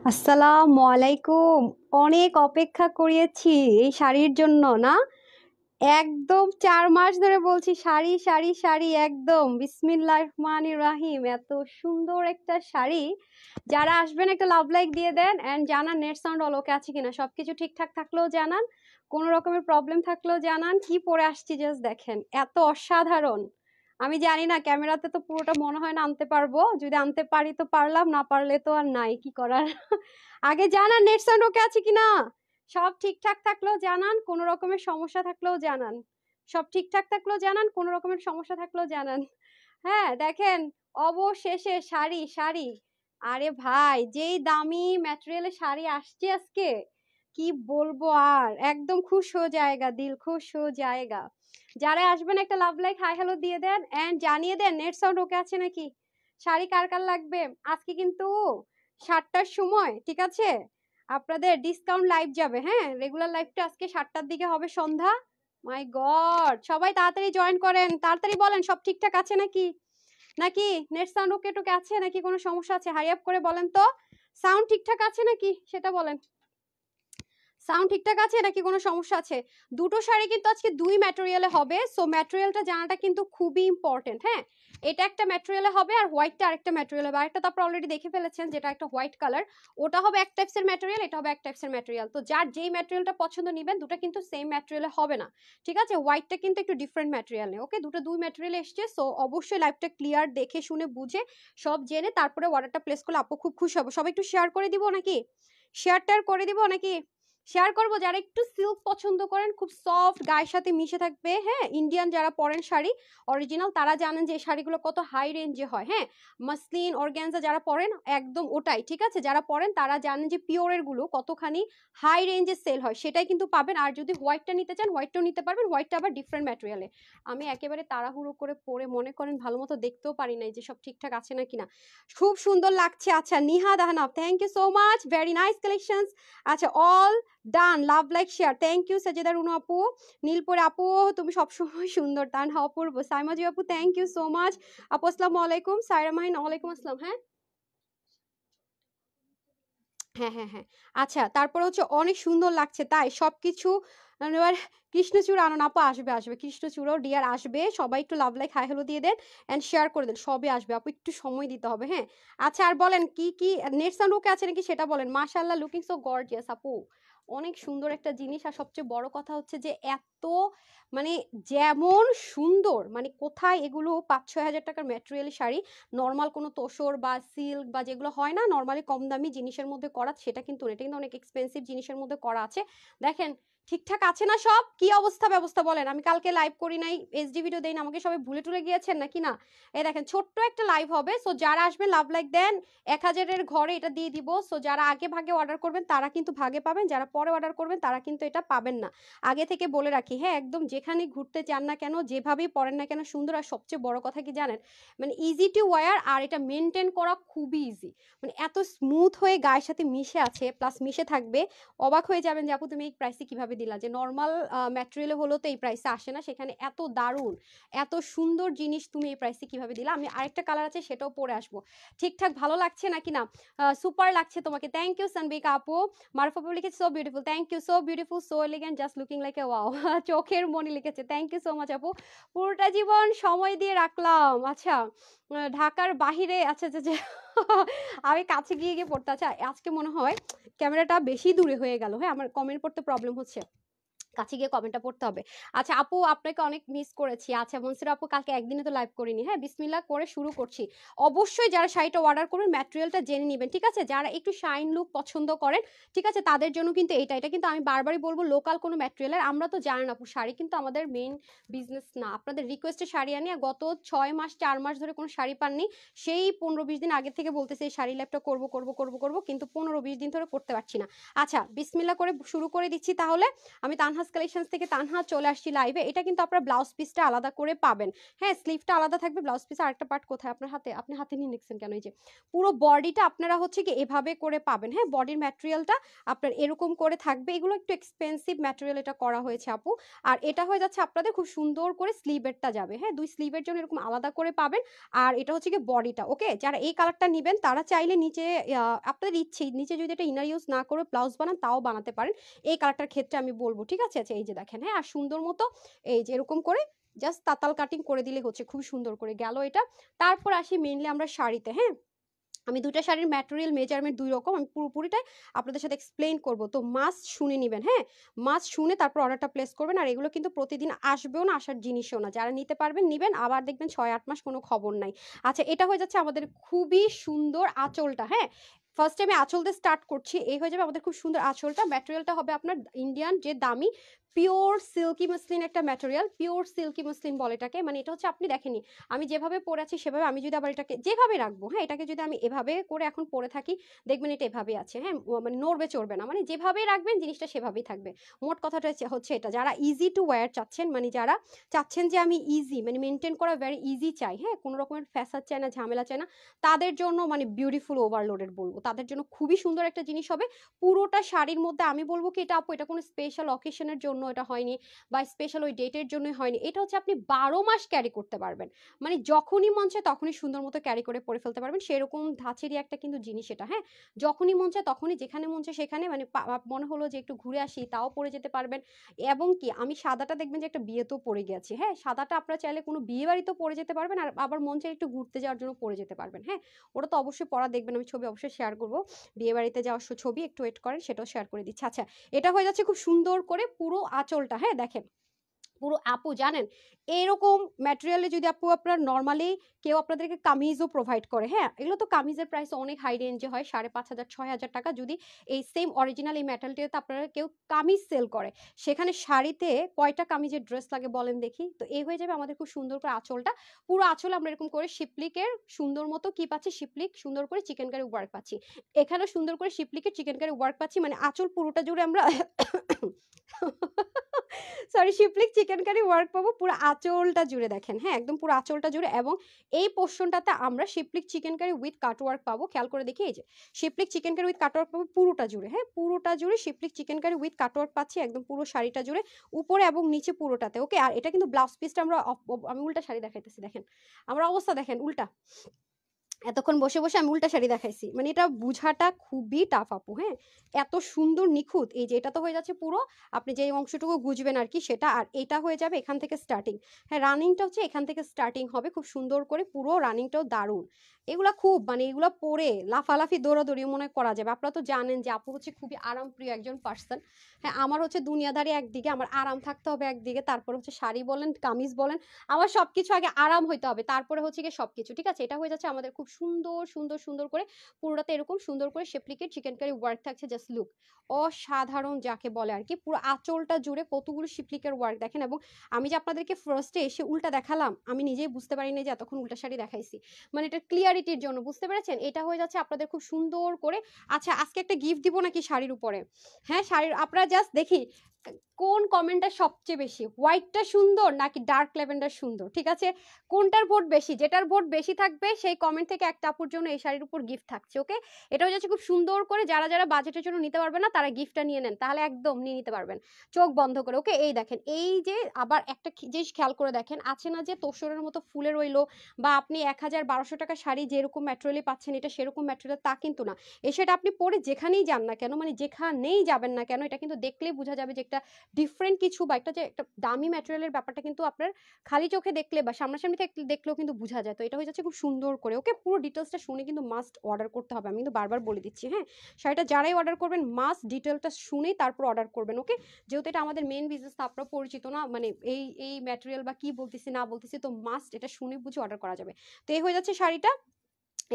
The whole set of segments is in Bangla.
আসসালামু আলাইকুম। অনেক অপেক্ষা করিয়েছি এই শাড়ির জন্য না। একদম 4 মাস ধরে বলছি শাড়ি শাড়ি শাড়ি, একদম বিসমিল্লাহির রহমানির রাহিম। এত সুন্দর একটা শাড়ি। যারা আসবেন একটা লাভ লাইক দিয়ে দেন এন্ড জানান নেট সাউন্ড অল ওকে আছে কিনা, সবকিছু ঠিকঠাক থাকলেও জানান, কোনো রকমের প্রবলেম থাকলেও জানান। কি পরে আসছি জাস্ট দেখেন, এত অসাধারণ। আমি জানি না, ক্যামেরাতে তো পুরোটা মনে হয় না আনতে পারবো, যদি আনতে পারি তো পারলাম, না পারলে তো আর নাই, কি করার। আগে জানান নেট সাউন্ড ওকে আছে কিনা, সব ঠিকঠাক থাকলেও জানান, কোনো রকমের সমস্যা থাকলেও জানান। সব ঠিকঠাক থাকলেও জানান, কোনো রকমের সমস্যা থাকলেও জানান। হ্যাঁ দেখেন, অবশেষে শাড়ি শাড়ি। আরে ভাই, যেই দামি ম্যাটেরিয়ালের শাড়ি আসছে আজকে, কি বলবো আর, একদম খুশ হয়ে জায়গা, দিল খুশ হয়ে জায়গা। যারা আসবেন একটা লাভ লাইক হাই হ্যালো দিয়ে দেন এন্ড জানিয়ে দেন নেট সাউন্ড ওকে আছে নাকি, শাড়ি কার কার লাগবে। আজকে কিন্তু 7টার সময়, ঠিক আছে, আপনাদের ডিসকাউন্ট লাইভ যাবে। হ্যাঁ, রেগুলার লাইভটা আজকে 7টার দিকে হবে সন্ধ্যা। মাই গড, সবাই তাড়াতাড়ি জয়েন করেন, তাড়াতাড়ি বলেন সব ঠিকঠাক আছে নাকি, নাকি নেট সাউন্ড ওকে টোকে আছে নাকি কোনো সমস্যা আছে, হারি আপ করে বলেন তো। সাউন্ড ঠিকঠাক আছে নাকি সেটা বলেন, সাউন্ড ঠিকঠাক আছে নাকি কোনো সমস্যা আছে। দুটো শাড়ি কিন্তু আজকে দুই ম্যাটেরিয়ালে হবে, সো ম্যাটেরিয়ালটা জানাটা কিন্তু খুবই ইম্পর্টেন্ট। হ্যাঁ, এটা একটা ম্যাটেরিয়ালে হবে আর হোয়াইটটা আরেকটা ম্যাটেরিয়াল হবে। আরেকটা তো আপনারা অলরেডি দেখে ফেলেছেন, যেটা একটা হোয়াইট কালার, ওটা হবে এক টাইপসের ম্যাটেরিয়াল, এটা হবে এক টাইপসের ম্যাটেরিয়াল। তো যার যেই ম্যাটেরিয়ালটা পছন্দ নেবেন, দুটো কিন্তু সেম ম্যাটেরিয়ালে হবে না, ঠিক আছে। হোয়াইটটা কিন্তু একটু ডিফারেন্ট ম্যাটেরিয়াল নেই, ওকে। দুটো দুই ম্যাটেরিয়ালে এসছে, সো অবশ্যই লাইভটা ক্লিয়ার দেখে শুনে বুঝে সব জেনে তারপরে অর্ডারটা প্লেস করলে আপু খুব খুশি হবে। সবাই একটু শেয়ার করে দিব নাকি, শেয়ার টেয়ার করে দিব নাকি, শেয়ার করবো। যারা একটু সিল্ক পছন্দ করেন, খুব সফট, গায়ের সাথে মিশে থাকবে, হ্যাঁ, ইন্ডিয়ান যারা পরেন শাড়ি অরিজিনাল, তারা জানেন যে এই শাড়িগুলো কত হাই রেঞ্জে হয়। হ্যাঁ, মাসলিন অর্গ্যানজা যারা পরেন একদম ওটাই, ঠিক আছে। যারা পরেন তারা জানেন যে পিওরের গুলো কতখানি হাই রেঞ্জে সেল হয়, সেটাই কিন্তু পাবেন। আর যদি হোয়াইটটা নিতে চান, হোয়াইটটাও নিতে পারবেন, হোয়াইটটা আবার ডিফারেন্ট ম্যাটেরিয়ালে। আমি একেবারে তাড়াহুড়ো করে পরে মনে করেন ভালো মতো দেখতেও পারি নাই যে সব ঠিকঠাক আছে নাকি না। খুব সুন্দর লাগছে। আচ্ছা, Nihad Ahnaf, thank you so much, very nice collections. আচ্ছা, all done, love like share, thank you Sajeda Runu আপু, নীলপুর আপু, তুমি সবসময় সুন্দর, তান অপূর্ব, সাইমাজি আপু, থ্যাংক ইউ সো মাচ আপু, আসসালামু আলাইকুম, সাইরা মাহিন, ওয়ালাইকুম আসসালাম। হ্যাঁ হ্যাঁ হ্যাঁ হ্যাঁ। আচ্ছা, তারপর হচ্ছে অনেক সুন্দর লাগছে তাই সবকিছু। এবার কৃষ্ণচূড়া আনন আপু, আসবে আসবে, কৃষ্ণচূড়াও ডিয়ার আসবে। সবাই একটু লাভ লাইক হাই হ্যালো দিয়ে দেন এন্ড শেয়ার করে দেন, সবই আসবে আপু, একটু সময় দিতে হবে। হ্যাঁ, আচ্ছা, আর বলেন কি কি নেট সাউন্ড ওকে আছে নাকি সেটা বলেন। মাশাআল্লাহ, লুকিং সো গর্জিয়াস আপু, অনেক সুন্দর একটা জিনিস। আর সবচেয়ে বড় কথা হচ্ছে যে এত, মানে যেমন সুন্দর, মানে কোথায় এগুলো 5-6 হাজার টাকার ম্যাটেরিয়াল শাড়ি, নর্মাল কোনো তোসর বা সিল্ক বা যেগুলো হয় না নর্মালি কম দামি জিনিসের মধ্যে করা, সেটা কিন্তু না, এটা কিন্তু অনেক এক্সপেন্সিভ জিনিসের মধ্যে করা আছে। দেখেন ঠিকঠাক আছে না সব, কি অবস্থা ব্যবস্থা বলেন। আমি কালকে লাইভ করি নাই, এইচডি ভিডিও দেই না, আমাকে সবাই ভুলে টুলে গিয়েছেন নাকি না। এই দেখেন ছোট্ট একটা লাইভ হবে, সো যারা আসবেন লাভ লাইক দেন, 1000-এর ঘরে এটা দিয়ে দিব। সো যারা আগে ভাগে অর্ডার করবেন তারা কিন্তু ভাগে পাবেন, যারা পরে অর্ডার করবেন তারা কিন্তু এটা পাবেন না। আগে থেকে বলে রাখি, হ্যাঁ, একদম যেখানে ঘুরতে চান না কেন, যেভাবেই পরেন না কেন সুন্দর। আর সবচেয়ে বড় কথা কি জানেন, মানে ইজি টু ওয়্যার, আর এটা মেনটেন করা খুবই ইজি। মানে এত স্মুথ হয়ে গায়ের সাথে মিশে আছে, প্লাস মিশে থাকবে। অবাক হয়ে যাবেন যে আপু তুমি এই প্রাইসে কিভাবে দিলা, যে নর্মাল ম্যাটেরিয়ালে হলো তো এই প্রাইসে আসে না, সেখানে এত দারুণ এত সুন্দর জিনিস তুমি এই প্রাইসে কিভাবে দিলা। আমি আরেকটা কালার আছে সেটাও পরে আসবো। ঠিকঠাক ভালো লাগছে নাকি না, সুপার লাগছে তোমাকে, থ্যাংক ইউ সানবিকা আপু। মারুফা আপু লিখেছে so beautiful, thank you, so beautiful, so elegant, just looking like a wow. চোখের মনি লিখেছে, থ্যাংক ইউ সো মাচ আপু, পুরোটা জীবন সময় দিয়ে রাখলাম। আচ্ছা, ঢাকার বাহিরে, আচ্ছা আচ্ছা আচ্ছা। আমি কাছে গিয়ে গিয়ে পড়তে, আচ্ছা আজকে মনে হয় ক্যামেরাটা বেশি দূরে হয়ে গেল। হ্যাঁ, আমার কমেন্ট পড়তে প্রবলেম হচ্ছে, কাছে গিয়ে কমেন্টটা পড়তে হবে। আচ্ছা আপু, আপনাকে অনেক মিস করেছি। আচ্ছা মনসুরা আপু, কালকে একদিনে তো লাইভ করিনি। হ্যাঁ, বিসমিল্লাহ করে শুরু করছি। অবশ্যই যারা শাড়িটা অর্ডার করবেন ম্যাটেরিয়ালটা জেনে নেবেন, ঠিক আছে। যারা একটু শাইন লুক পছন্দ করেন, ঠিক আছে, তাদের জন্য কিন্তু এটা কিন্তু আমি বারবারই বলবো লোকাল কোনো ম্যাটেরিয়ালের। আমরা তো জানেন আপু, শাড়ি কিন্তু আমাদের মেইন বিজনেস না। আপনাদের রিকোয়েস্টে শাড়ি আনি, আর গত 6 মাস 4 মাস ধরে কোনো শাড়ি পাননি। সেই 15-20 দিন আগে থেকে বলতেছে এই শাড়ি লাইভটা করবো করবো করবো করবো, কিন্তু 15-20 দিন ধরে করতে পারছি না। আচ্ছা, বিসমিল্লাহ করে শুরু করে দিচ্ছি তাহলে। আমি তানহা তানহাস কালেকশনস থেকে তানহা চলে আসছি লাইভে। এটা কিন্তু আপনারা ব্লাউজ পিসটা আলাদা করে পাবেন। হ্যাঁ, স্লিভটা আলাদা থাকবে, ব্লাউজ পিসের আরেকটা পার্ট কোথায় আপনার হাতে, আপনি হাতে নিয়ে দেখছেন কেন? এই যে পুরো বডিটা আপনারা হচ্ছে কি এভাবে করে পাবেন। হ্যাঁ, বডির ম্যাটেরিয়ালটা আপনার এরকম করে থাকবে। এগুলো একটু এক্সপেন্সিভ ম্যাটেরিয়াল এটা করা হয়েছে আপু। আর এটা হয়ে যাচ্ছে আপনাদের খুব সুন্দর করে স্লিভেরটা যাবে। হ্যাঁ, 2 স্লিভের জন্য এরকম আলাদা করে পাবেন। আর এটা হচ্ছে কি বডিটা। ওকে, যারা এই কালারটা নিবেন তারা চাইলে নিচে আপনাদের ইচ্ছে নিচে যদি এটা ইনার ইউজ না করে ব্লাউজ বানান তাও বানাতে পারেন। এই কালারটার ক্ষেত্রে আমি বলবো, ঠিক আছে? আচ্ছা, এই যে দেখেন, হ্যাঁ, আর সুন্দর মতো এই যে এরকম করে জাস্ট তাতাল কাটিং করে দিলে হচ্ছে, খুব সুন্দর করে গেল এটা। তারপর আসি মেইনলি আমরা শাড়িতে। হ্যাঁ, আমি দুটা শাড়ির ম্যাটেরিয়াল মেজারমেন্ট দুই রকম, আমি পুরোপুরিটাই আপনাদের সাথে এক্সপ্লেইন করব। তো মাস্ট শুনে নেবেন। হ্যাঁ, মাস্ট শুনে তারপর অর্ডারটা প্লেস করবেন। আর এগুলো কিন্তু প্রতিদিন আসবেও না, আসার জিনিসও না। যারা নিতে পারবেন নিবেন, আবার দেখবেন 6-8 মাস কোনো খবর নাই। আচ্ছা, এটা হয়ে যাচ্ছে আমাদের খুবই সুন্দর আঁচলটা। হ্যাঁ, ফার্স্টে আমি আঁচল দিয়ে স্টার্ট করছি। এই হয়ে যাবে আমাদের খুব সুন্দর আঁচলটা। ম্যাটেরিয়ালটা হবে আপনার ইন্ডিয়ান যে দামি পিওর সিল্কি মাসলিন একটা ম্যাটেরিয়াল, পিওর সিল্কি মাসলিন বলে এটাকে। মানে এটা হচ্ছে আপনি দেখেনি আমি যেভাবে পরে আছি সেভাবে, আমি যদি আবার এটাকে যেভাবে রাখবো, হ্যাঁ, এটাকে যদি আমি এভাবে করে এখন পরে থাকি দেখবেন এটা এভাবে আছে। হ্যাঁ, মানে নড়বে চড়বে না, মানে যেভাবেই রাখবেন জিনিসটা সেভাবেই থাকবে। মোট কথাটা হচ্ছে এটা, যারা ইজি টু ওয়্যার চাচ্ছেন, মানে যারা চাচ্ছেন যে আমি ইজি মানে মেনটেন করা ভেরি ইজি চাই, হ্যাঁ, কোনো রকমের ফ্যাসাদ চাই না, ঝামেলা চাই না, তাদের জন্য মানে বিউটিফুল ওভারলোডেড বলবো, তাদের জন্য খুবই সুন্দর একটা জিনিস হবে। পুরোটা শাড়ির মধ্যে আমি বলবো কি এটা আপু, এটা কোনো স্পেশাল অকেশনের জন্য এটা হয়নি বা স্পেশাল ওই ডেটের জন্যই হয়নি। এটা হচ্ছে আপনি 12 মাস ক্যারি করতে পারবেন, মানে যখনই মন চায় তখনই সুন্দর মতো ক্যারি করে পরে ফেলতে পারবেন। সেরকম ধাঁচেরই একটা কিন্তু জিনিস এটা। হ্যাঁ, যখনই মন চায় তখনই, যেখানে মন চায় সেখানে, মানে মনে হলো যে একটু ঘুরে আসি তাও পরে যেতে পারবেন। এবং কি আমি সাদাটা দেখবেন যে একটা বিয়েতেও পরে গেছি। হ্যাঁ, সাদাটা আপনারা চাইলে কোনো বিয়ে বাড়িতেও পরে যেতে পারবেন, আর আবার মন চাই একটু ঘুরতে যাওয়ার জন্য পরে যেতে পারবেন। হ্যাঁ, ওটা তো অবশ্যই পরা দেখবেন, আমি ছবি অবশ্যই শেয়ার করবো, বিয়ে বাড়িতে যাওয়ার ছবি, একটু ওয়েট করেন সেটাও শেয়ার করে দিচ্ছি। আচ্ছা, এটা হয়ে যাচ্ছে খুব সুন্দর করে পুরো আঁচলটা। হ্যাঁ, দেখেন পুরো আপু জানেন এরকম ম্যাটেরিয়ালে যদি আপু আপনার নর্মালি কেউ আপনাদেরকে কামিজও প্রোভাইড করে, হ্যাঁ, এগুলো তো কামিজের প্রাইস অনেক হাই রেঞ্জে হয়, 5,500-6,000 টাকা। যদি এই সেম অরিজিনাল এই ম্যাটেরিয়ালটাতে আপনারা কেউ কামিজ সেল করে, সেখানে শাড়িতে কয়টা কামিজের ড্রেস লাগে বলেন দেখি? তো এই হয়ে যাবে আমাদের খুব সুন্দর করে আঁচলটা। পুরো আঁচল আমরা এরকম করে শিপলিকের সুন্দর মতো কি পাচ্ছি, শিপলিক সুন্দর করে চিকেন কারি ওয়ার্ক পাচ্ছি, এখানে সুন্দর করে শিপলিকের চিকেন কারি ওয়ার্ক পাচ্ছি, মানে আঁচল পুরোটা জুড়ে আমরা সরি শিপলিক চিকেন কারি ওয়ার্ক পাবো পুরো আঁচলটা জুড়ে। দেখেন, হ্যাঁ, একদম পুরো আঁচলটা জুড়ে। এবং এই পোর্শনটাতে আমরা শিপলিক chicken curry with cut work পাবো। খেয়াল করে দেখি, এই যে শিপলিক chicken curry with cut work পাবো পুরোটা জুড়ে। হ্যাঁ, পুরোটা জুড়ে শিপলিক chicken curry with cut work পাচ্ছি একদম পুরো শাড়িটা জুড়ে, উপরে এবং নিচে পুরোটাতে। ওকে, আর এটা কিন্তু ব্লাউজ পিসটা আমরা আমি উল্টা শাড়ি দেখাইতেছি, দেখেন আমার অবস্থা দেখেন উল্টা, এতক্ষণ বসে বসে আমি উল্টা শাড়ি দেখাইছি, মানে এটা বুঝাটা খুবই টাফ আপু। হ্যাঁ, এত সুন্দর নিখুঁত। এই যে এটা তো হয়ে যাচ্ছে পুরো আপনি যে অংশটুকু গুজবেন আর কি সেটা, আর এটা হয়ে যাবে এখান থেকে স্টার্টিং। হ্যাঁ, রানিংটা হচ্ছে এখান থেকে স্টার্টিং হবে খুব সুন্দর করে, পুরো রানিংটাও দারুণ। এগুলা খুব মানে এগুলা পরে লাফালাফি দৌড়াদৌড়ি মনে করা যাবে। আপনারা তো জানেন যে আপু হচ্ছে খুবই আরামপ্রিয় একজন পার্সন। হ্যাঁ, আমার হচ্ছে দুনিয়াদারি একদিকে, আমার আরাম থাকতে হবে একদিকে, তারপর হচ্ছে শাড়ি বলেন কামিজ বলেন, আমার সবকিছু আগে আরাম হইতে হবে, তারপরে হচ্ছে গিয়ে সবকিছু। ঠিক আছে, এটা হয়ে যাচ্ছে আমাদের খুব সুন্দর সুন্দর সুন্দর করে পুরোটাতে এরকম সুন্দর করে শেপলিকের চিকেন কারি ওয়ার্ক থাকছে। জাস্ট লুক, অসাধারণ যাকে বলে আর কি। পুরো আঁচলটা জুড়ে কতগুলো শিপলিকের ওয়ার্ক দেখেন। এবং আমি যে আপনাদেরকে ফার্স্টে এসে উল্টা দেখালাম, আমি নিজেই বুঝতে পারিনি যে এতক্ষণ উল্টা শাড়ি দেখাইছি, মানে এটা ক্লিয়ারিটির জন্য, বুঝতে পেরেছেন? এটা হয়ে যাচ্ছে আপনাদের খুব সুন্দর করে। আচ্ছা, আজকে একটা গিফট দিব নাকি শাড়ির উপরে? হ্যাঁ, শাড়ির আপনারা জাস্ট দেখি কোন কমেন্টটা সবচেয়ে বেশি, হোয়াইটটা সুন্দর নাকি ডার্ক ল্যাভেন্ডার সুন্দর? ঠিক আছে, কোনটার ভোট বেশি, যেটার ভোট বেশি থাকবে সেই কমেন্ট থেকে একটা আপুর জন্য এই শাড়ির উপর গিফট থাকছে। ওকে, এটা হয়ে যাচ্ছে খুব সুন্দর করে, যারা যারা বাজেটের জন্য নিতে পারবে না তারা গিফটটা নিয়ে নেন, তাহলে একদম নিয়ে নিতে পারবেন চোখ বন্ধ করে। ওকে, এই দেখেন, এই যে আবার একটা জিনিস খেয়াল করে দেখেন, আছে না যে তোষরের মতো ফুলে রইলো, বা আপনি 1,000-1,200 টাকা শাড়ি যেরকম ম্যাটেরিয়ালে পাচ্ছেন এটা সেরকম ম্যাটেরিয়াল তা কিন্তু না। এই সেটা আপনি পরে যেখানেই যান না কেন, মানে যেখানেই যাবেন না কেন, এটা কিন্তু দেখলেই বোঝা যাবে যে একটা ডিফারেন্ট কিছু, বা একটা যে একটা দামি ম্যাটেরিয়ালের ব্যাপারটা কিন্তু আপনার খালি চোখে দেখলে বা সামনাসামনি থেকে দেখলেও কিন্তু বোঝা যায়। তো এটা হয়ে যাচ্ছে খুব সুন্দর করে। ওকে, পুরো ডিটেলসটা শুনে কিন্তু মাস্ট অর্ডার করতে হবে, আমি কিন্তু বারবার বলে দিচ্ছি। হ্যাঁ, শাড়িটা যারাই অর্ডার করবেন মাস্ট ডিটেলটা শুনেই তারপর অর্ডার করবেন। ওকে, যেহেতু এটা আমাদের মেন বিজনেস, আপনারা পরিচিত না, মানে এই ম্যাটেরিয়াল বা কি বলতেছি না বলতেছি, তো মাস্ট এটা শুনে বুঝে অর্ডার করা যাবে। তো এই হয়ে যাচ্ছে শাড়িটা।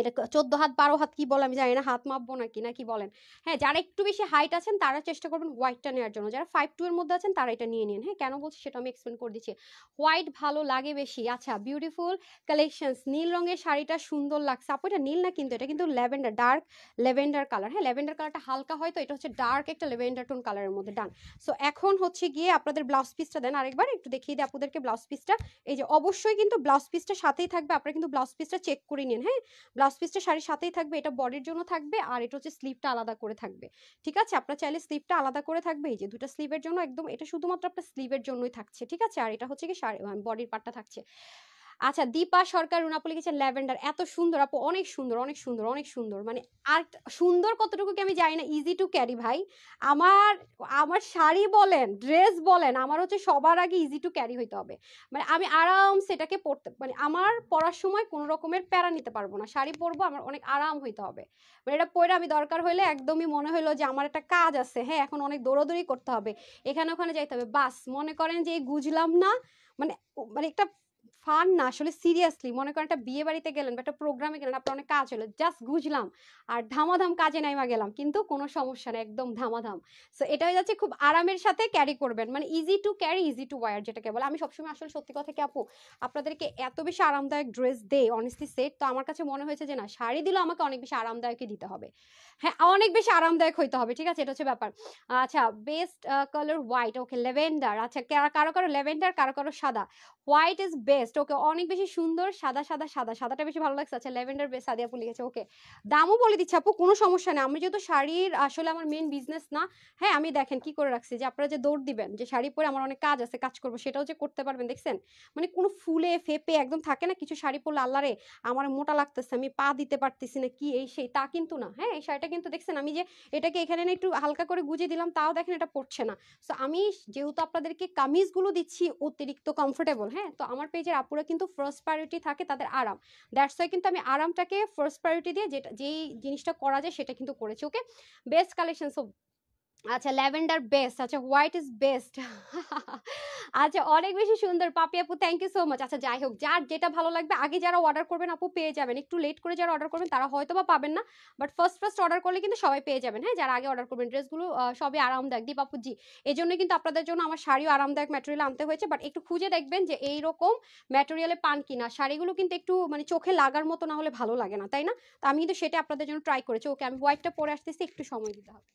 এটা 14 হাত 12 হাত কি বলে আমি জানি না, হাত মাপবো নাকি, না কি বলেন? হ্যাঁ, যারা একটু বেশি হাইট আছেন তারা চেষ্টা করবেন হোয়াইটটা নেওয়ার জন্য, যারা 5'2" এর মধ্যে আছেন তারা এটা নিয়ে নিন। হ্যাঁ, কেন বলছি সেটা আমি এক্সপ্লেন করে দিচ্ছি। হোয়াইট ভালো লাগে বেশি। আচ্ছা, বিউটিফুল কালেকশনস। নীল রঙের শাড়িটা সুন্দর লাগছে আপু, এটা নীল না কিন্তু, এটা কিন্তু ল্যাভেন্ডার, ডার্ক ল্যাভেন্ডার কালার। হ্যাঁ, ল্যাভেন্ডার কালারটা হালকা হয় তো, এটা হচ্ছে ডার্ক একটা ল্যাভেন্ডার টোন কালারের মধ্যে। ডান। সো এখন হচ্ছে গিয়ে আপনাদের ব্লাউজ পিসটা দেন আরেকবার, একটু দেখিয়ে দিই আপুদেরকে ব্লাউজ পিসটা। এই যে অবশ্যই কিন্তু ব্লাউজ পিসটা সাথেই থাকবে, আপনারা কিন্তু ব্লাউজ পিসটা চেক করে নিন। হ্যাঁ, ব্লাউজ পিসটা শাড়ির সাথেই থাকবে, এটা বডির জন্য থাকবে, আর এটা হচ্ছে স্লিভটা আলাদা করে থাকবে। ঠিক আছে, আপনার চাইলে স্লিভটা আলাদা করে থাকবে, এই যে দুটো স্লিভের জন্য একদম, এটা শুধুমাত্র আপনার স্লিভের জন্যই থাকছে। ঠিক আছে, আর এটা হচ্ছে কি বডির পার্টটা থাকছে। আচ্ছা, দীপা সরকার রুনাপু লিখেছেন ল্যাভেন্ডার, এত সুন্দর আপু, অনেক সুন্দর অনেক সুন্দর অনেক সুন্দর, মানে আর সুন্দর কতটুকু কি আমি জানি না, ইজি টু ক্যারি ভাই। আমার আমার শাড়ি বলেন ড্রেস বলেন, আমার হচ্ছে সবার আগে ইজি টু ক্যারি হইতে হবে। মানে আমি আরাম সেটাকে পরতে, মানে আমার পরার সময় কোনো রকমের প্যারা নিতে পারবো না, শাড়ি পরবো আমার অনেক আরাম হইতে হবে। মানে এটা পরে আমি দরকার হইলে একদমই মনে হইলো যে আমার একটা কাজ আছে, হ্যাঁ এখন অনেক দৌড়াদৌড়ি করতে হবে, এখানে ওখানে যাইতে হবে, বাস মনে করেন যে এই গুজলাম না, মানে মানে একটা ফান না, আসলে সিরিয়াসলি মনে করেন একটা বিয়ে বাড়িতে গেলেন বা একটা প্রোগ্রামে গেলেন, আপনার অনেক কাজ হলো, জাস্ট গুজলাম আর ধামাধাম কাজে নাইমা গেলাম, কিন্তু কোনো সমস্যা নেই, একদম ধামাধাম। সো এটা হয়ে যাচ্ছে খুব আরামের সাথে ক্যারি করবেন, মানে easy to carry easy to wire যেটাকে বলে। আমি সবসময় আসলে সত্যি কথা কি আপু, আপনাদেরকে এত বেশি আরামদায়ক ড্রেস দেই অনেস্টলি সেট, তো আমার কাছে মনে হয়েছে যে না, শাড়ি দিলেও আমাকে অনেক বেশি আরামদায়কই দিতে হবে। হ্যাঁ, অনেক বেশি আরামদায়ক হইতে হবে। ঠিক আছে, এটা হচ্ছে ব্যাপার। আচ্ছা, বেস্ট কালার হোয়াইট, ওকে ল্যাভেন্ডার। আচ্ছা, কারো কারো ল্যাভেন্ডার, কারো কারো সাদা। হোয়াইট ইজ বেস্ট, ওকে অনেক বেশি সুন্দর। সাদা সাদা সাদা, সাদাটা বেশি ভালো লাগছে। আচ্ছা, ল্যাভেন্ডার বেস্ট, সাদিয়া আপু লিখেছে। ওকে, দামও বলে দিচ্ছি আপু, কোনো সমস্যা নেই, আমি যেহেতু শাড়ির আসলে আমার মেন বিজনেস না। হ্যাঁ, আমি দেখেন কি করে রাখছি, যে আপনারা যে দৌড় দিবেন যে শাড়ি পরে আমার অনেক কাজ আছে, কাজ করবো, সেটাও যে করতে পারবেন দেখছেন। মানে কোনো ফুলে ফেপে একদম থাকে না কিছু শাড়ি পরলে, আল্লাহরে আমার মোটা লাগতেছে, আমি পা দিতে পারতেছি না, কি এই সেই, তা কিন্তু না। হ্যাঁ, এই শাড়িটা কিন্তু দেখছেন আমি যে এটাকে এখানে না একটু হালকা করে গুজে দিলাম, তাও দেখেন এটা পড়ছে না। সো আমি যেহেতু আপনাদেরকে কামিজগুলো দিচ্ছি অতিরিক্ত কমফোর্টেবল, হ্যাঁ, তো আমার পেজের আপুরা কিন্তু ফার্স্ট প্রায়োরিটি থাকে তাদের আরাম। দ্যাটস ওয়াই কিন্তু আমি আরামটাকে ফার্স্ট প্রায়োরিটি দিয়ে যেটা যেই জিনিসটা করা যায় সেটা কিন্তু করেছি। ওকে, বেস্ট কালেকশন। সো আচ্ছা, ল্যাভেন্ডার বেস্ট, আচ্ছা হোয়াইট ইজ বেস্ট। আচ্ছা, অনেক বেশি সুন্দর পাপি আপু, থ্যাংক ইউ সো মাচ। আচ্ছা, যাই হোক, যার যেটা ভালো লাগবে, আগে যারা অর্ডার করবেন আপু পেয়ে যাবেন, একটু লেট করে যারা অর্ডার করবেন তারা হয়তো বা পাবেন না, বাট ফার্স্ট ফার্স্ট অর্ডার করলে কিন্তু সবাই পেয়ে যাবেন। হ্যাঁ, যারা আগে অর্ডার করবেন, ড্রেসগুলো সবই আরামদায়ক দীপ আপু জি, এই জন্য কিন্তু আপনাদের জন্য আমার শাড়িও আরামদায়ক ম্যাটেরিয়াল আনতে হয়েছে, বাট একটু খুঁজে দেখবেন যে এইরকম ম্যাটেরিয়ালে পান কিনা। শাড়িগুলো কিন্তু একটু মানে চোখে লাগার মতো না হলে ভালো লাগে না, তাই না? তো আমি কিন্তু সেটা আপনাদের জন্য ট্রাই করেছি। ওকে, আমি হোয়াইটটা পরে আসতেছি, একটু সময় দিতে হবে।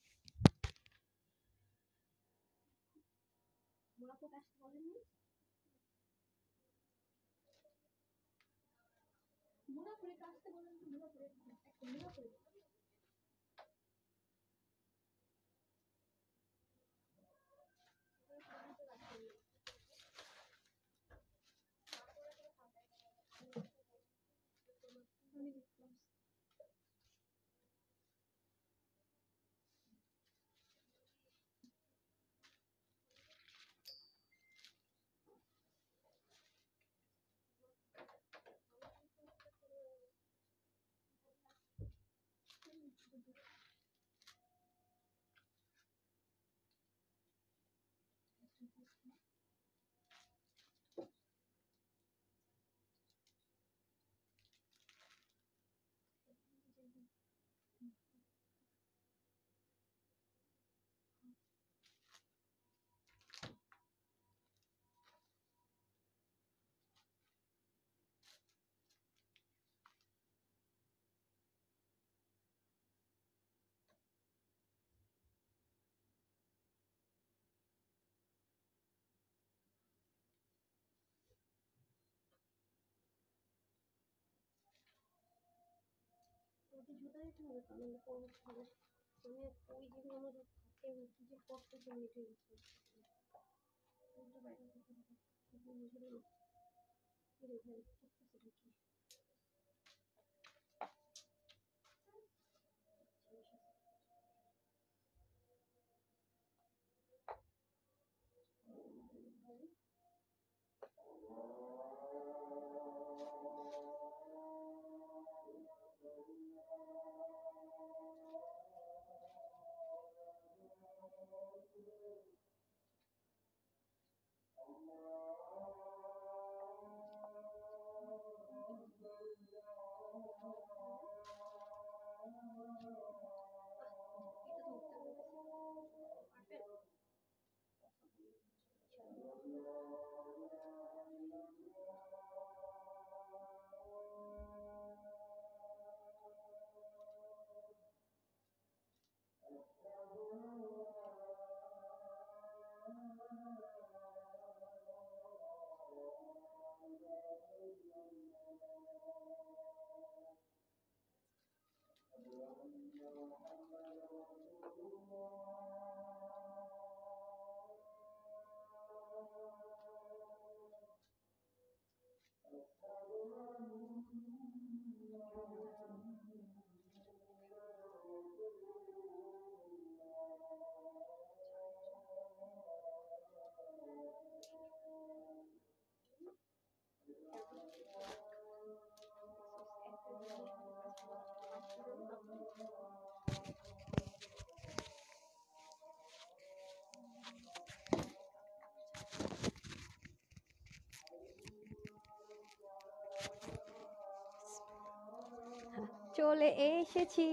চলে এসেছি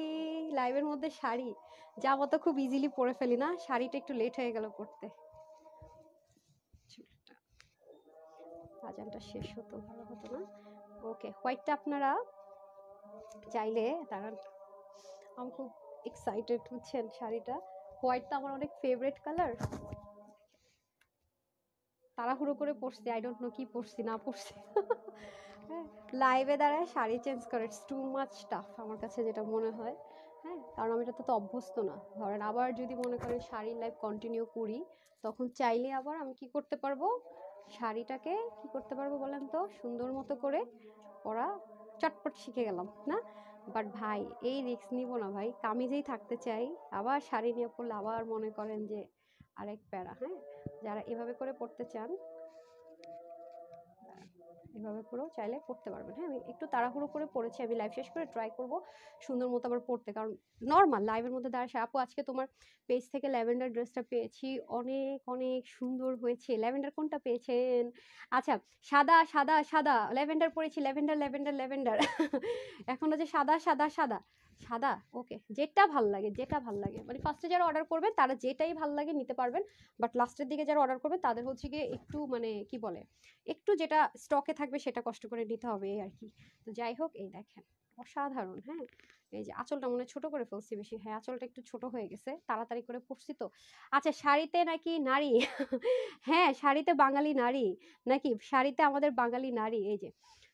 লাইভের মধ্যে। শাড়ি জামা তো খুব ইজিলি পরে ফেলি না, শাড়িটা একটু লেট হয়ে গেল পরতে। আজানটা শেষ হতো ভালো হতো না। ওকে, হোয়াইটটা আপনারা চাইলে দাঁড়ান, আমি খুব এক্সাইটেড হচ্ছেন শাড়িটা। হোয়াইটটা আমার অনেক ফেভারিট কালার। তাড়াহুড়ো করে পরছি, আই ডোন্ট নো কি পরছি না পরছি। হ্যাঁ, লাইভে দাঁড়ায় শাড়ি চেঞ্জ করে ইটস টু মাচ টাফ আমার কাছে যেটা মনে হয়। হ্যাঁ, কারণ আমি এটাতে তো অভ্যস্ত না। ধরেন আবার যদি মনে করেন শাড়ির লাইভ কন্টিনিউ করি, তখন চাইলে আবার আমি কি করতে পারবো, শাড়িটাকে কি করতে পারবো বলেন তো, সুন্দর মতো করে পরা চটপট শিখে গেলাম না। বাট ভাই এই রিস্ক নিব না ভাই, কামিজেই থাকতে চাই। আবার শাড়ি নিয়ে পড়লে আবার মনে করেন যে আরেক প্যারা। হ্যাঁ, যারা এভাবে করে পড়তে চান এভাবে করেও চাইলে পড়তে পারবেন। হ্যাঁ, আমি একটু তাড়াহুড়ো করে পড়েছি, আমি লাইভ শেষ করে ট্রাই করব সুন্দর মতো আবার পড়তে, কারণ নর্মাল লাইভের মধ্যে দাঁড়ায়। আপু আজকে তোমার পেজ থেকে ল্যাভেন্ডার ড্রেসটা পেয়েছি, অনেক অনেক সুন্দর হয়েছে। ল্যাভেন্ডার কোনটা পেয়েছেন? আচ্ছা, সাদা সাদা সাদা ল্যাভেন্ডার পরেছি, ল্যাভেন্ডার ল্যাভেন্ডার ল্যাভেন্ডার। এখনো যে সাদা সাদা সাদা সাদা। ওকে, যেটা ভাল লাগে, যেটা ভাল লাগে, মানে ফার্স্টে যারা অর্ডার করবেন তারা যেটাই ভাল লাগে নিতে পারবেন। বাট লাস্টের দিকে যারা অর্ডার করবেন তাদের হচ্ছে গিয়ে একটু মানে কি বলে, একটু যেটা স্টকে থাকবে সেটা কষ্ট করে নিতে হবে এই আর কি। তো যাই হোক, এই দেখেন অসাধারণ। হ্যাঁ, এই যে আঁচলটা মনে ছোট করে ফেলছি বেশি। হ্যাঁ, আঁচলটা একটু ছোট হয়ে গেছে, তাড়াতাড়ি করে পড়ছি তো। আচ্ছা, শাড়িতে নাকি নারী? হ্যাঁ, শাড়িতে বাঙালি নারী নাকি, শাড়িতে আমাদের বাঙালি নারী। এই যে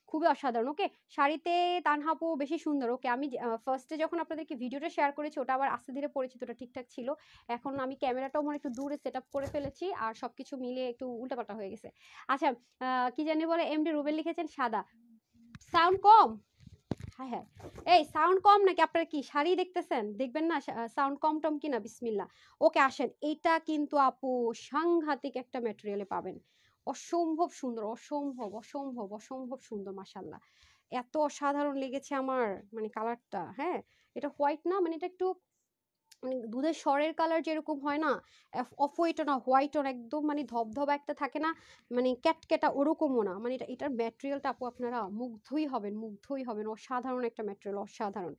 খুবই অসাধারণ। ওকে, শাড়িতে তানহাপু বেশি সুন্দর। ওকে, আমি ফার্স্টে যখন আপনাদেরকে ভিডিওটা শেয়ার করেছি ওটা আবার আস্তে ধীরে পরিচিত, ওটা ঠিকঠাক ছিল। এখন আমি ক্যামেরাটাও মনে একটু দূরে সেট আপ করে ফেলেছি, আর সবকিছু মিলিয়ে একটু উল্টাপাল্টা হয়ে গেছে। আচ্ছা, কি জানি বলে, এমডি রুবেল লিখেছেন সাদা। সাউন্ড কম? হ্যাঁ হ্যাঁ, এই সাউন্ড কম নাকি? আপনারা কি শাড়ি দেখতেছেন, দেখবেন না সাউন্ড কম টম কিনা? বিসমিল্লা। ওকে, আসেন, এইটা কিন্তু আপু সাংঘাতিক একটা ম্যাটেরিয়ালে পাবেন, অসম্ভব সুন্দর, অসম্ভব অসম্ভব অসম্ভব সুন্দর, মাশাল্লাহ। এত অসাধারণ লেগেছে আমার, মানে কালারটা। হ্যাঁ, এটা হোয়াইট না, মানে এটা একটু মানে দুধের স্বরের কালার যেরকম হয় না, অফ হোয়াইটও না, হোয়াইটও না, একদম মানে ধবধবা একটা থাকে না, মানে ক্যাটকেটা, ওরকমও না। মানে এটার ম্যাটেরিয়ালটা আপু আপনারা মুগ্ধই হবেন, মুগ্ধই হবেন। অসাধারণ একটা ম্যাটেরিয়াল, অসাধারণ।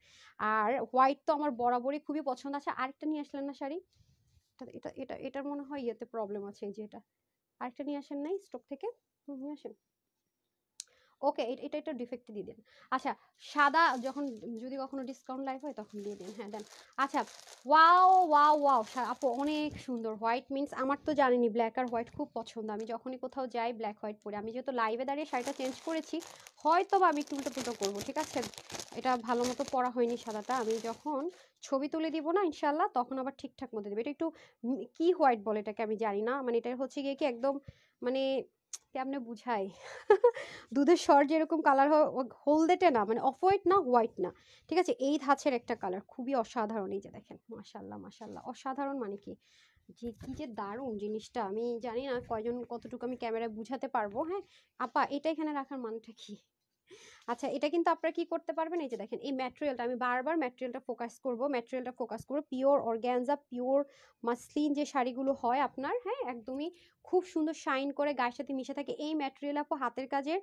আর হোয়াইট তো আমার বরাবরই খুবই পছন্দ আছে। আরেকটা নিয়ে আসলেন না শাড়ি? এটা এটা এটার মনে হয় ইয়েতে প্রবলেম আছে, এই যে এটা। আরেকটা নিয়ে আসেন নাই স্টক থেকে? নিয়ে আসেন। ওকে, এটা এটা ডিফেক্ট দিয়ে দেন। আচ্ছা, সাদা যখন যদি কখনো ডিসকাউন্ট লাইভ হয় তখন দিয়ে দিন। হ্যাঁ, দেন। আচ্ছা, ওয়াও ওয়াও ওয়াও আপু অনেক সুন্দর। হোয়াইট মিন্স আমার তো জানেনই ব্ল্যাক আর হোয়াইট খুব পছন্দ। আমি যখনই কোথাও যাই ব্ল্যাক হোয়াইট পরে। আমি যেহেতু লাইভে দাঁড়িয়ে শাড়িটা চেঞ্জ করেছি, হয়তো বা আমি একটু উল্টো পুল্টো করবো, ঠিক আছে? এটা ভালো মতো পরা হয়নি সাদাটা। আমি যখন ছবি তুলে দিব না ইনশাল্লাহ, তখন আবার ঠিকঠাক মতো দেবে। এটা একটু কি হোয়াইট বলে এটাকে আমি জানি না, মানে এটা হচ্ছে গিয়ে কি একদম মানে কেমনে বুঝাই। দুধের স্বর যেরকম কালার হয়, হলদেটে না, মানে অফ হোয়াইট না, হোয়াইট না, ঠিক আছে? এই ধাঁচের একটা কালার, খুবই অসাধারণ। এই যে দেখেন, মাশাল্লাহ মাশাল্লাহ, অসাধারণ। মানে কি যে কি যে দারুণ জিনিসটা, আমি জানি না কয়জন কতটুকু আমি ক্যামেরায় বুঝাতে পারবো। হ্যাঁ আপা, এটা এখানে রাখার মানটা কি? আচ্ছা, এটা কিন্তু আপনারা কি করতে পারবেন, এই যে দেখেন এই ম্যাটেরিয়ালটা, আমি বারবার ম্যাটেরিয়ালটা ফোকাস করব। পিওর অর্গ্যানজা, পিওর মাসলিন যে শাড়িগুলো হয় আপনার, হ্যাঁ, একদমই খুব সুন্দর শাইন করে গায়ের সাথে মিশে থাকে। এই ম্যাটেরিয়াল আপু হাতের কাজের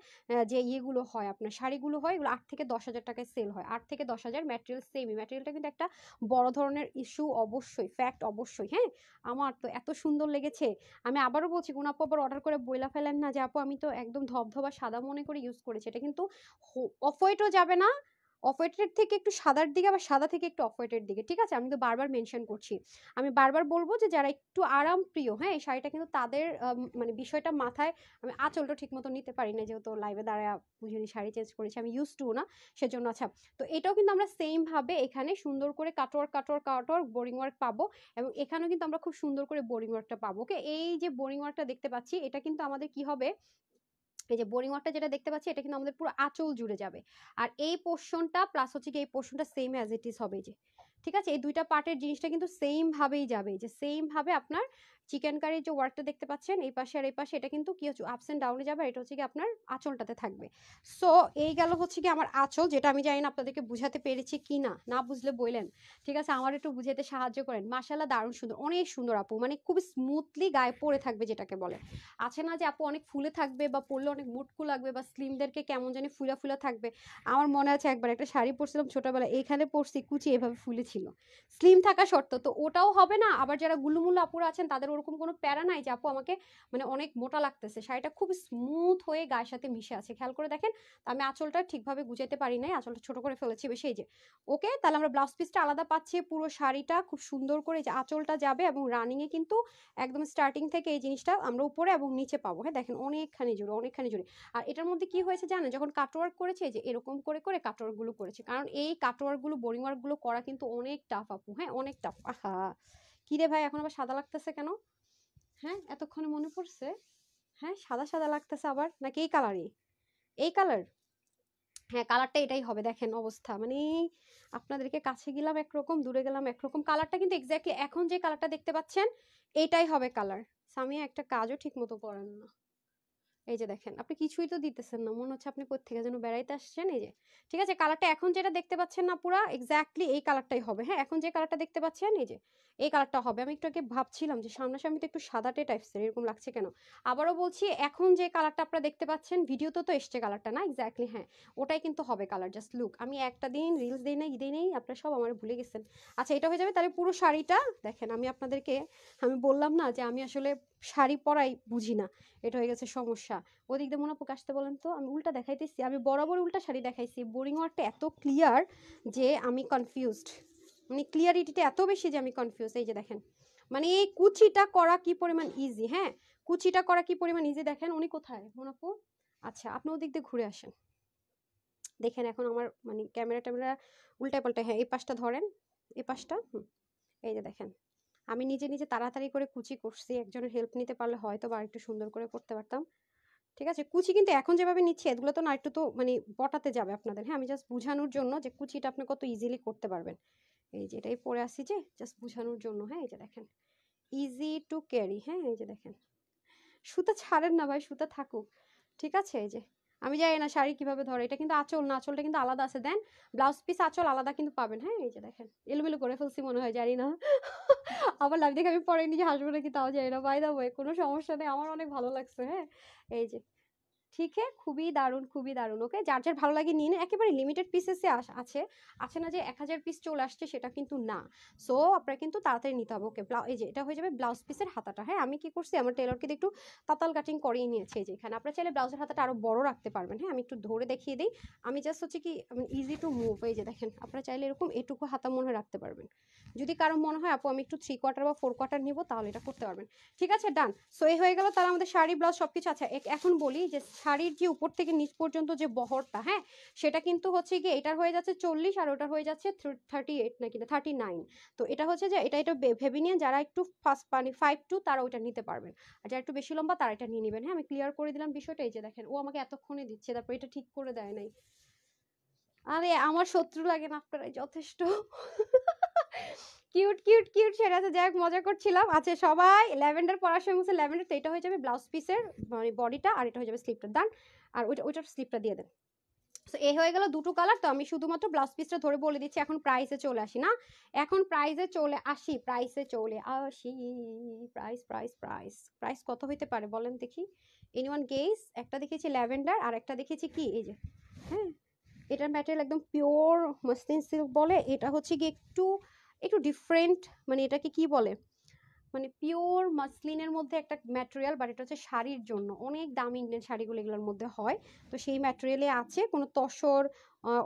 যে ইয়েগুলো হয় আপনার শাড়িগুলো হয়, এগুলো 8 থেকে 10 হাজার টাকায় সেল হয়। 8 থেকে 10 হাজার ম্যাটেরিয়াল সেম। ম্যাটেরিয়ালটা কিন্তু একটা বড় ধরনের ইস্যু, অবশ্যই ফ্যাক্ট, অবশ্যই। হ্যাঁ, আমার তো এত সুন্দর লেগেছে। আমি আবারও বলছি, কোন আপু আবার অর্ডার করে বইলা ফেলেন না যে আপু আমি তো একদম ধবধবা সাদা মনে করে ইউজ করেছি। এটা কিন্তু অফ হোয়াইটও যাবে না, অফ হোয়াইটের থেকে একটু সাদার দিকে, আবার সাদা থেকে একটু অফ হোয়াইটের দিকে, ঠিক আছে? আমি তো বারবার মেনশন করছি। আমি বারবার বলবো যে যারা একটু আরাম প্রিয়, হ্যাঁ, এই শাড়িটা কিন্তু তাদের মানে বিষয়টা মাথায়। আমি আঁচলটা ঠিক মতো নিতে পারি না, যেহেতু লাইভে দাঁড়ায় বুঝিনি শাড়ি চেঞ্জ করেছি, আমি ইউজ টু না, সেজন্য। আচ্ছা, তো এটাও কিন্তু আমরা সেম ভাবে এখানে সুন্দর করে cutwork cutwork cutwork boring work পাবো, এবং এখানেও কিন্তু আমরা খুব সুন্দর করে বোরিং ওয়ার্কটা পাবো। ওকে, এই যে বোরিং ওয়ার্কটা দেখতে পাচ্ছি, এটা কিন্তু আমাদের কি হবে, এই যে বোরিং ওয়ার্কটা যেটা দেখতে পাচ্ছি, এটা কিন্তু আমাদের পুরো আঁচল জুড়ে যাবে। আর এই পোর্শনটা প্লাস হচ্ছে কি এই পোর্শনটা সেম অ্যাজ ইট ইজ হবে, এই যে ঠিক আছে, এই দুইটা পার্টের জিনিসটা কিন্তু সেম ভাবেই যাবে, যে সেম ভাবে আপনার চিকেন কারির যে ওয়ার্কটা দেখতে পাচ্ছেন এই পাশে আর এই পাশে, এটা কিন্তু কি হচ্ছে আপস এন্ড ডাউনে যাবে, এটা হচ্ছে কি আপনার আঁচলটাতে থাকবে। সো এই গেল হচ্ছে কি আমার আঁচল, যেটা আমি জানি না আপনাদেরকে বুঝাতে পেরেছি কি না, না বুঝলে বললেন, ঠিক আছে, আমার একটু বুঝাতে সাহায্য করেন। মাশাআল্লাহ দারুণ সুন্দর, অনেক সুন্দর আপু, মানে খুব স্মুথলি গায়ে পরে থাকবে, যেটাকে বলে আছে না যে আপু অনেক ফুলে থাকবে বা পরলে অনেক মুটকু লাগবে বা স্লিমদেরকে কেমন জানি ফুলা ফুলা থাকবে। আমার মনে আছে একবার একটা শাড়ি পরছিলাম ছোটবেলায়, এখানে পরছি কুচি এভাবে ফুলে ছিল, স্লিম থাকা শর্ত, তো ওটাও হবে না। আবার যারা গুলুমুলু আপুরা আছেন তাদের ওরকম কোনো প্যারা নাই যে আপু আমাকে মানে অনেক মোটা লাগতেছে, শাড়িটা খুব স্মুথ হয়ে গায়ের সাথে মিশে আছে, খেয়াল করে দেখেন। তো আমি আঁচলটা ঠিকভাবে গুজাইতে পারি নাই, আঁচলটা ছোট করে ফেলেছি বেশি, এই যে ওকে। তাহলে আমরা ব্লাউজ পিসটা আলাদা পাচ্ছি, পুরো শাড়িটা খুব সুন্দর করে যে আঁচলটা যাবে এবং রানিং এ কিন্তু একদম স্টার্টিং থেকে এই জিনিসটা আমরা উপরে এবং নিচে পাবো। হ্যাঁ দেখেন অনেকখানি জুড়ে, অনেকখানি জুড়ে। আর এটার মধ্যে কি হয়েছে জানেন, যখন কাটওয়ার্ক করেছে যে এরকম করে করে কাটওয়ার্ক গুলো করেছে, কারণ এই কাটওয়ার্ক গুলো বোরিং ওয়ার্ক গুলো করা কিন্তু অনেক টাফ আপু, হ্যাঁ অনেক টাফ। আহা কি রে ভাই এখন আবার সাদা লাগতেছে কেন, হ্যাঁ এতক্ষণে মনে পড়ছে, হ্যাঁ সাদা সাদা লাগতেছে আবার, নাকি এই কালারই, এই কালার, হ্যাঁ কালারটা এটাই হবে, দেখেন অবস্থা মানে আপনাদেরকে কাছে গেলাম একরকম, দূরে গেলাম একরকম, কালারটা কিন্তু এক্স্যাক্টলি এখন যে কালারটা দেখতে পাচ্ছেন এটাই হবে কালার। সামিয়া একটা কাজও ঠিক মতো করেন না, এই যে দেখেন আপনি কিছুই তো দিতেছেন না, মনে হচ্ছে আপনি কোত্থেকে যেন বেড়াইতে আসছেন। এই যে ঠিক আছে, কালারটা এখন যেটা দেখতে পাচ্ছেন না পুরা এক্স্যাক্টলি এই কালারটাই হবে। হ্যাঁ এখন যে কালারটা দেখতে পাচ্ছেন এই যে এই কালারটা হবে। আমি একটু আগে ভাবছিলাম যে সামনাসামনি তো একটু সাদাটে টাইপসের এরকম লাগছে কেন, আবারও বলছি এখন যে কালারটা আপনারা দেখতে পাচ্ছেন ভিডিওতে তো এসছে কালারটা না এক্স্যাক্টলি, হ্যাঁ ওটাই কিন্তু হবে কালার, জাস্ট লুক। আমি একটা দিন রিলস দিই না দিই নেই, আপনারা সব আমার ভুলে গেছেন। আচ্ছা এটা হয়ে যাবে, তাহলে পুরো শাড়িটা দেখেন, আমি আপনাদেরকে আমি বললাম না যে আমি আসলে শাড়ি পরাই বুঝি না, এটা হয়ে গেছে সমস্যা। ওদিক দিয়ে মনে পোক আসতে বলেন তো, আমি উল্টা দেখাইতেছি, আমি বরাবর উল্টা শাড়ি দেখাইছি, বোরিং ওয়ার্কটা এত ক্লিয়ার যে আমি কনফিউজড, মানে ক্লিয়ারিটিটা এত বেশি যে আমি কনফিউজ। এই যে দেখেন মানে এই কুচিটা করা কি পরিমাণ ইজি, হ্যাঁ কুচিটা করা কি পরিমাণ ইজি, দেখেন উনি কোথায় মোনাপু, আচ্ছা আপনি ওদিক দিয়ে ঘুরে আসেন, দেখেন এখন আমার মানে ক্যামেরা ট্যামেরা উল্টায় পাল্টায়, হ্যাঁ এই পাশটা ধরেন, এই পাশটা এই যে দেখেন আমি নিজে নিজে তাড়াতাড়ি করে কুচি করছি, একজনের হেল্প নিতে পারলে হয়তো বা একটু সুন্দর করে করতে পারতাম। ঠিক আছে, কুচি কিন্তু এখন যেভাবে নিচ্ছি এগুলো তো না, একটু তো মানে পটাতে যাবে আপনাদের, হ্যাঁ আমি জাস্ট বুঝানোর জন্য যে কুচিটা আপনি কত ইজিলি করতে পারবেন। এই যে এটাই পরে আসি যে জাস্ট বুঝানোর জন্য, হ্যাঁ এই যে দেখেন ইজি টু ক্যারি, হ্যাঁ এই যে দেখেন সুতা ছাড়েন না ভাই, সুতা থাকুক, ঠিক আছে। এই যে আমি জানি না শাড়ি কিভাবে ধরে, এটা কিন্তু আঁচল না, আঁচলটা কিন্তু আলাদা আছে, দেন ব্লাউজ পিস আঁচল আলাদা কিন্তু পাবেন। হ্যাঁ এই যে দেখেন এলোমেলো করে ফেলছি মনে হয়, জানি না আবার লাইভ দেখে আমি পরে নিজে হাসবো নাকি তাও জানি না, বাই দা ওয়ে কোনো সমস্যা নেই, আমার অনেক ভালো লাগছে। হ্যাঁ এই যে ঠিক है, খুবই দারুণ খুবই দারুণ। ওকে যার যার ভালো লাগে নিন, একেবারে লিমিটেড পিসেসে আছে, আছে না যে 1000 পিস চলে আসছে সেটা কিন্তু না। সো আপনারা কিন্তু তাড়াতাড়ি নিতে হবে। ওকে এই যে এটা হয়ে যাবে ব্লাউজ পিসের হাতাটা। হ্যাঁ আমি কি করছি আমার টেলরকে একটু তাতাল কাটিং করিয়ে নিয়েছি, এই যে এখানে আপনারা চাইলে ব্লাউজের হাতাটা আরো বড় রাখতে পারবেন। হ্যাঁ আমি একটু ধরে দেখিয়ে দিই, আমি জাস্ট হচ্ছে কি ইজি টু মুভ, এই যে দেখেন আপনারা চাইলে এরকম এটুকু হাতা মনে হয় রাখতে পারবেন, যদি কারো মনে হয় আপু আমি একটু 3/4 বা 4/4 নিব তাহলে এটা করতে পারবেন। ঠিক আছে ডান। সো এই হয়ে গেল তাহলে আমাদের শাড়ি ব্লাউজ সবকিছু। আচ্ছা এখন বলি যে শাড়ির যে উপর থেকে নিচ পর্যন্ত যে বহরটা, হ্যাঁ সেটা কিন্তু হচ্ছে গিয়ে এটার হয়ে যাচ্ছে 40 আর ওটার হয়ে যাচ্ছে 38 নাকি না 39। তো এটা হচ্ছে যে এটা ভেবে নিয়ে যারা একটু ফার্স্ট পানি 5 টু তারা ওইটা নিতে পারবেন, আর যারা একটু বেশি লম্বা তারা এটা নিয়ে নেবেন। হ্যাঁ আমি ক্লিয়ার করে দিলাম বিষয়টা। এই যে দেখেন ও আমাকে এতক্ষণে দিচ্ছে, তারপর এটা ঠিক করে দেয় নাই। আরে আমার শত্রু লাগে না, আপনারাই যথেষ্ট কিউট কিউট কিউট সেটা আছে, যাই হোক মজা করছিলাম। আচ্ছা সবাই ল্যাভেন্ডার পরার সময় বলছে ল্যাভেন্ডার, তো এটা হয়ে যাবে ব্লাউজ পিসের মানে বডিটা, আর এটা হয়ে যাবে স্লিপটা, ডান। আর ওইটার স্লিপটা দিয়ে দেন। সো এই হয়ে গেল দুটো কালার। তো আমি শুধুমাত্র ব্লাউজ পিসটা ধরে বলে দিচ্ছি, এখন প্রাইসে চলে আসি না, এখন প্রাইসে চলে আসি, প্রাইসে চলে আসি, প্রাইস প্রাইস প্রাইস প্রাইস কত হইতে পারে বলেন দেখি, এনিওয়ান গেস। একটা দেখেছি ল্যাভেন্ডার আর একটা দেখেছি কি এই যে, হ্যাঁ এটার ম্যাটেরিয়াল একদম পিওর মসলিন সিল্ক বলে, এটা হচ্ছে কি একটু একটু ডিফারেন্ট, মানে এটাকে কি বলে, মানে পিওর মাসলিনের মধ্যে একটা ম্যাটেরিয়াল, বাট এটা হচ্ছে শাড়ির জন্য অনেক দামি ইন্ডিয়ান শাড়িগুলো এগুলোর মধ্যে হয়। তো সেই ম্যাটেরিয়ালে আছে, কোনো তসর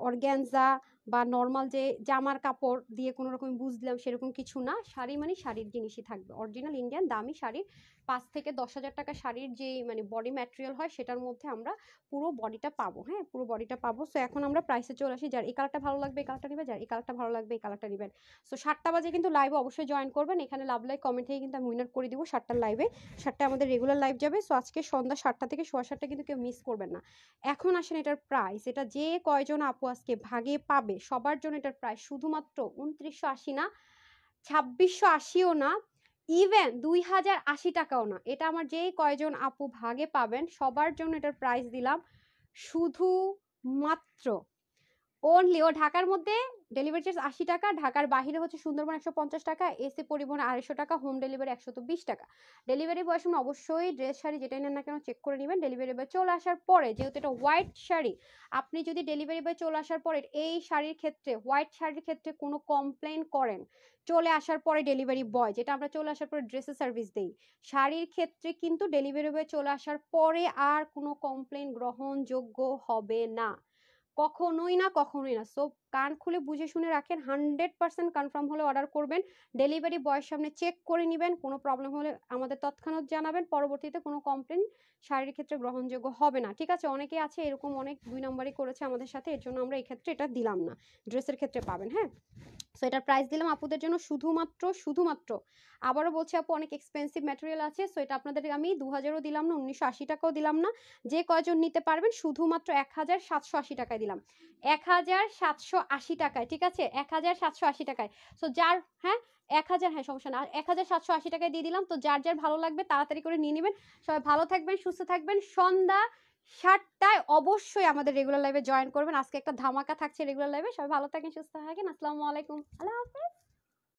অর্গ্যানজা বা নর্মাল যে জামার কাপড় দিয়ে কোনো রকম বুঝলাম সেরকম কিছু না, শাড়ি মানে শাড়ির জিনিসই থাকবে, অরিজিনাল ইন্ডিয়ান দামি শাড়ির 5 থেকে 10,000 টাকা শাড়ির যে মানে বডি ম্যাটেরিয়াল হয় সেটার মধ্যে আমরা পুরো বডিটা পাবো। হ্যাঁ পুরো বডিটা পাবো। সো এখন আমরা প্রাইসে চলে আসি, যার এই কালারটা ভালো লাগবে এই কালারটা নেবেন, যার এই কালারটা ভালো লাগবে এই কালারটা নেবেন। সো 7টা বাজে কিন্তু লাইভে অবশ্যই জয়েন করবেন, এখানে লাভ লাইক কমেন্ট থেকে কিন্তু আমি উইনার করে দিব 7টার লাইভে, 7টায় আমাদের রেগুলার লাইভ যাবে। সো আজকে সন্ধ্যা 7টা থেকে 7:15 কিন্তু কেউ মিস করবেন না। এখন আসেন এটার প্রাইস, এটা যে কয়জন আপু আজকে ভাগে পাবে যাবে সবার জন্য এটার প্রাইস শুধুমাত্র 2980 না, 2680ও না, ইভেন 2080 টাকাও না। এটা আমার যেই কয়জন আপু ভাগে পাবেন সবার জন্য এটার প্রাইস দিলাম শুধুমাত্র অনলি, ও ঢাকার মধ্যে ডেলিভারি চার্জ 80 টাকা, ঢাকার বাইরে হচ্ছে সুন্দরবন 150 টাকা, এসি পরিবহন 250 টাকা, হোম ডেলিভারি 120 টাকা। ডেলিভারি বয়ের সময় অবশ্যই ড্রেস শাড়ি যেটাই নেন না কেন চেক করে নেবেন। ডেলিভারি বয় চলে আসার পরে, যেহেতু এটা হোয়াইট শাড়ি, আপনি যদি ডেলিভারি বয় চলে আসার পরে এই শাড়ির ক্ষেত্রে, হোয়াইট শাড়ির ক্ষেত্রে কোনো কমপ্লেন করেন, চলে আসার পরে ডেলিভারি বয়, যেটা আমরা চলে আসার পরে ড্রেসের সার্ভিস দেই, শাড়ির ক্ষেত্রে কিন্তু ডেলিভারি বয় চলে আসার পরে আর কোনো কমপ্লেন গ্রহণযোগ্য হবে না, কখনোই না, কখনোই না। সো কান খুলে বুঝে শুনে রাখেন, 100% কনফার্ম হলে অর্ডার করবেন, ডেলিভারি বয়ের সামনে চেক করে নেবেন, কোনো প্রবলেম হলে আমাদের তৎক্ষণাৎ জানাবেন, পরবর্তীতে কোনো কমপ্লেন শাড়ির ক্ষেত্রে গ্রহণযোগ্য হবে না, ঠিক আছে? অনেকে আছে এরকম, অনেক 2 নম্বরই করেছে আমাদের সাথে, এর জন্য আমরা এই ক্ষেত্রে এটা দিলাম না, ড্রেসের ক্ষেত্রে পাবেন। হ্যাঁ, সো এটার প্রাইস দিলাম আপুদের জন্য শুধুমাত্র আবারও বলছি আপু, অনেক এক্সপেন্সিভ ম্যাটেরিয়াল আছে, সো এটা আপনাদের আমি 2000ও দিলাম না, 1980 টাকাও দিলাম না, যে কয়জন নিতে পারবেন শুধুমাত্র 1780 টাকায় দিলাম, 1780 টাকায়, ঠিক আছে? 1780 টাকায়। সো যার, হ্যাঁ 1000, হ্যাঁ সমস্যা না, 1780 টাকায় দিয়ে দিলাম। তো যার যার ভালো লাগবে তাড়াতাড়ি করে নিয়ে নেবেন। সবাই ভালো থাকবেন, সুস্থ থাকবেন। সন্ধ্যা 7টায় অবশ্যই আমাদের রেগুলার লাইভে জয়েন করবেন। আজকে একটা ধামাকা থাকছে রেগুলার লাইভে। সবাই ভালো থাকেন, সুস্থ থাকেন। আসসালামু আলাইকুম, আল্লাহ হাফেজ।